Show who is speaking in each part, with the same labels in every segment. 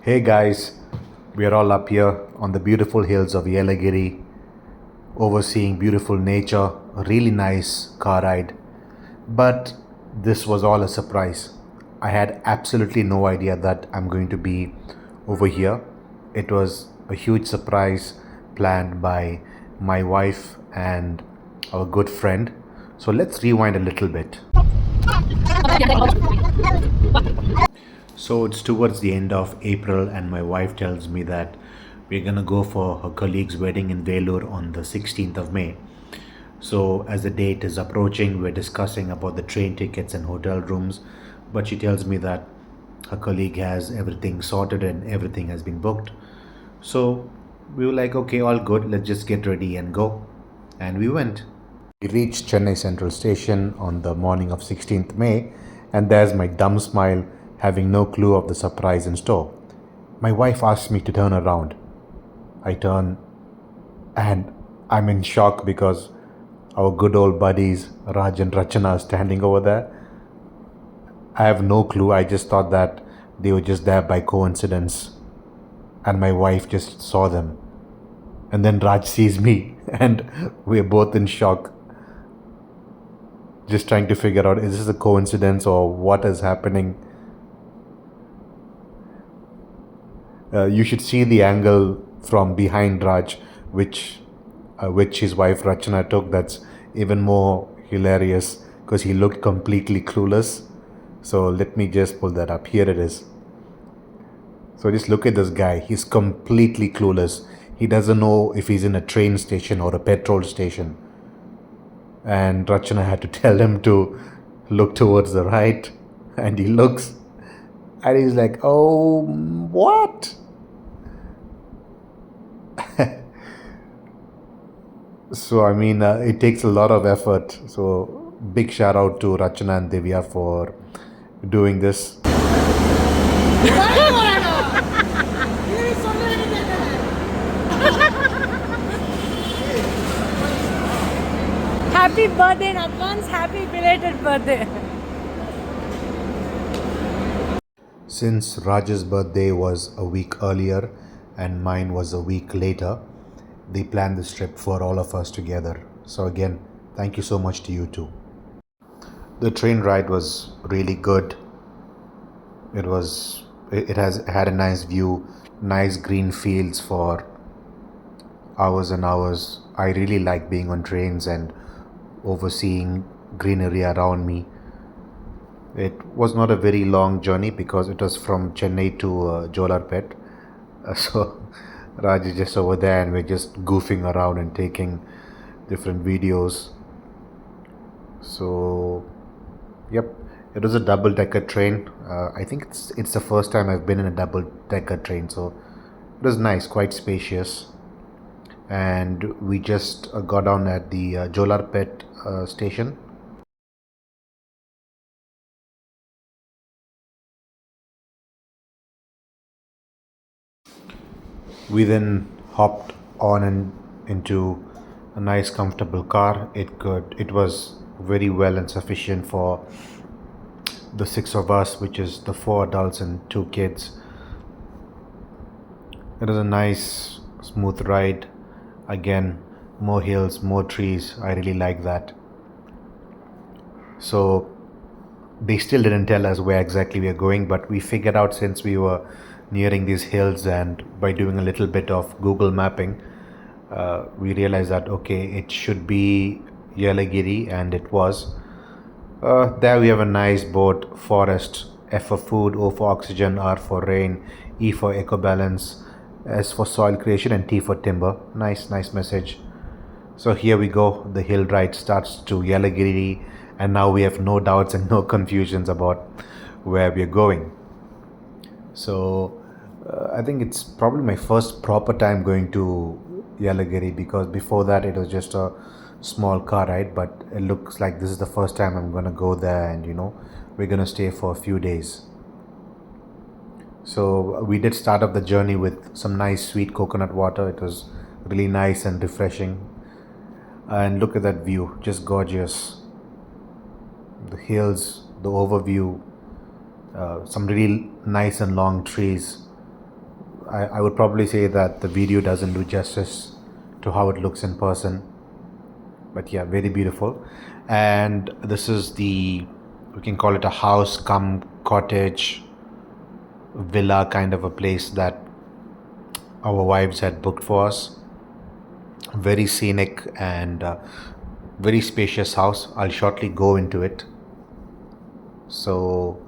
Speaker 1: Hey guys, we are all up here on the beautiful hills of Yelagiri, overseeing beautiful nature, a really nice car ride. But this was all a surprise. I had absolutely no idea that I'm going to be over here. It was a huge surprise planned by my wife and our good friend. So let's rewind a little bit. So it's towards the end of April, and my wife tells me that we're gonna go for her colleague's wedding in Velur on the 16th of May. So as the date is approaching, we're discussing about the train tickets and hotel rooms, but she tells me that her colleague has everything sorted and everything has been booked. So we were like, okay, all good, let's just get ready and go. And we went. We reached Chennai Central Station on the morning of 16th May, and there's my dumb smile, having no clue of the surprise in store. My wife asks me to turn around. I turn, and I'm in shock because our good old buddies Raj and Rachana are standing over there. I have no clue. I just thought that they were just there by coincidence, and my wife just saw them. And then Raj sees me, and we're both in shock, just trying to figure out, is this a coincidence or what is happening? You should see the angle from behind Raj, which his wife Rachana took. That's even more hilarious because he looked completely clueless. So let me just pull that up. Here it is. So just look at this guy. He's completely clueless. He doesn't know if he's in a train station or a petrol station. And Rachana had to tell him to look towards the right, and he looks, and he's like, oh, what? So, I mean, it takes a lot of effort. So, big shout out to Rachana and Divya for doing this.
Speaker 2: Happy birthday in advance, happy belated birthday.
Speaker 1: Since Raj's birthday was a week earlier and mine was a week later, they planned this trip for all of us together. So, again, thank you so much to you too. The train ride was really good. It has had a nice view, nice green fields for hours and hours. I really like being on trains and overseeing greenery around me. It was not a very long journey because it was from Chennai to Jolarpet. So Raj is just over there, and we're just goofing around and taking different videos. So, yep, it was a double-decker train. I think it's the first time I've been in a double-decker train, so it was nice, quite spacious. And we just got down at the Jolarpet station. We then hopped on and into a nice comfortable car. It was very well and sufficient for the six of us, which is the four adults and two kids. It was a nice smooth ride. Again, more hills, more trees. I really like that. So they still didn't tell us where exactly we are going, but we figured out, since we were nearing these hills, and by doing a little bit of Google mapping, we realized that okay, it should be Yelagiri, and it was. There we have a nice board: forest, F for food, O for oxygen, R for rain, E for eco balance, S for soil creation, and T for timber. Nice message. So here we go. The hill ride starts to Yelagiri, and now we have no doubts and no confusions about where we are going. So I think it's probably my first proper time going to Yelagiri, because before that it was just a small car ride. But it looks like this is the first time I'm gonna go there, and we're gonna stay for a few days. So we did start up the journey with some nice sweet coconut water. It was really nice and refreshing. And look at that view, just gorgeous. The hills, the overview, some really nice and long trees. I would probably say that the video doesn't do justice to how it looks in person. But yeah, very beautiful. And this is we can call it a house come cottage villa kind of a place that our wives had booked for us. Very scenic and very spacious house. I'll shortly go into it. So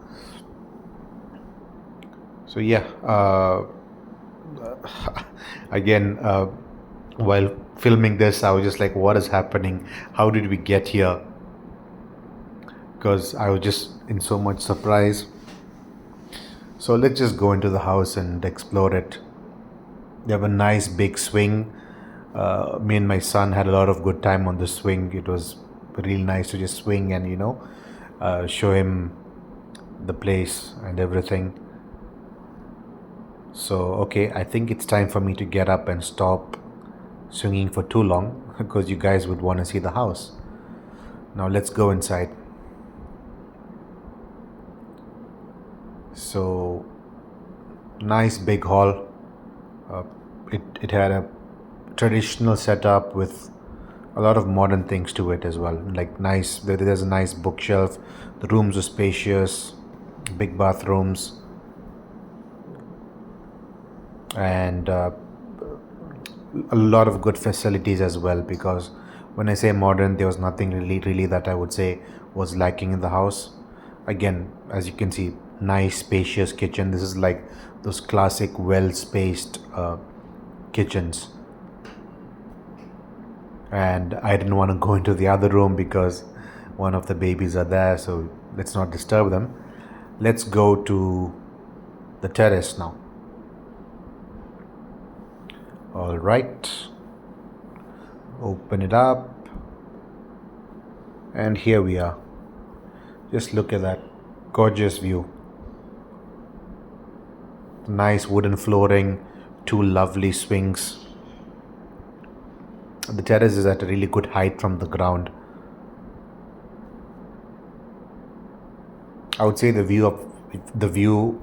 Speaker 1: yeah, again, while filming this, I was just like, what is happening? How did we get here? Because I was just in so much surprise. So let's just go into the house and explore it. They have a nice big swing. Me and my son had a lot of good time on the swing. It was really nice to just swing and show him the place and everything. So okay, I think it's time for me to get up and stop swinging for too long because you guys would want to see the house. Now let's go inside. So nice big hall. It had a traditional setup with a lot of modern things to it as well. Like there's a nice bookshelf. The rooms are spacious, big bathrooms, and a lot of good facilities as well. Because when I say modern, there was nothing really that I would say was lacking in the house. Again, as you can see, nice spacious kitchen. This is like those classic well spaced kitchens. And I didn't want to go into the other room because one of the babies are there, so let's not disturb them. Let's go to the terrace now. All right, open it up, and here we are. Just look at that gorgeous view. Nice wooden flooring, two lovely swings. The terrace is at a really good height from the ground. I would say the view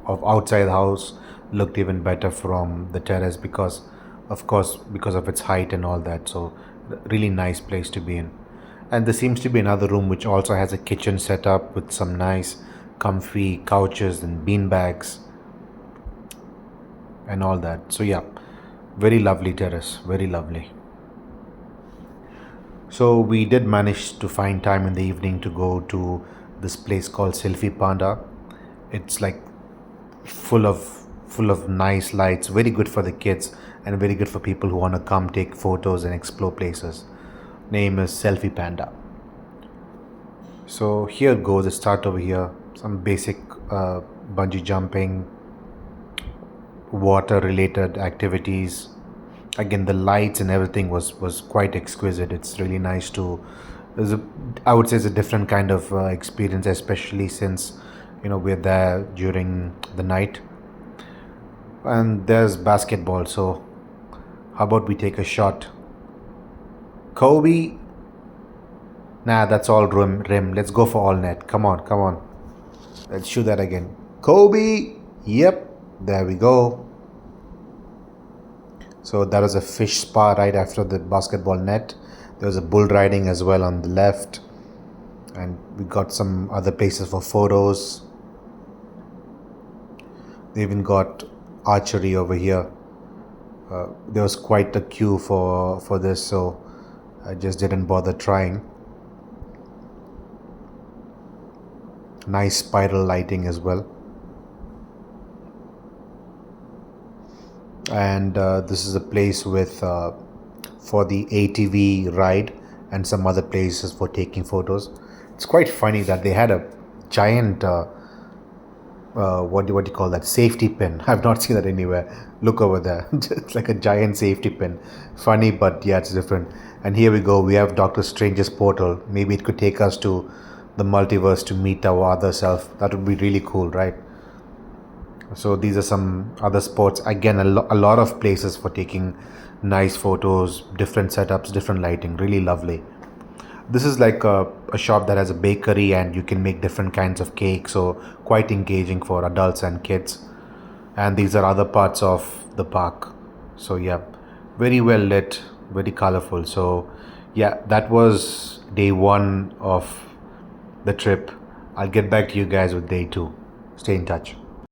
Speaker 1: of outside the house looked even better from the terrace because of its height and all that. So really nice place to be in. And there seems to be another room which also has a kitchen set up with some nice comfy couches and bean bags and all that. So yeah, very lovely terrace, very lovely. So we did manage to find time in the evening to go to this place called Selfie Panda. It's like full of nice lights, very good for the kids and very good for people who want to come take photos and explore places. Name is Selfie Panda. So here goes. Let's start over here. Some basic bungee jumping, water related activities. Again, the lights and everything was quite exquisite. It's really nice to I would say it's a different kind of experience, especially since we're there during the night. And there's basketball, so how about we take a shot? Kobe. Nah, that's all rim. Let's go for all net. Come on. Let's shoot that again. Kobe. Yep, there we go. So that was a fish spa right after the basketball net. There was a bull riding as well on the left. And we got some other places for photos. They even got archery over here. There was quite a queue for this, so I just didn't bother trying. Nice spiral lighting as well. And this is a place with for the ATV ride and some other places for taking photos. It's quite funny that they had a giant what do you call that, safety pin. I've not seen that anywhere. Look over there. It's like a giant safety pin. Funny, but yeah, it's different. And here we go. We have Doctor Strange's portal. Maybe it could take us to the multiverse to meet our other self. That would be really cool, right? So these are some other spots. Again, a lot of places for taking nice photos, different setups, different lighting. Really lovely. This is like a shop that has a bakery and you can make different kinds of cakes. So quite engaging for adults and kids. and these are other parts of the park. So yeah, very well lit, very colorful. So yeah, that was day one of the trip. I'll get back to you guys with day two. Stay in touch.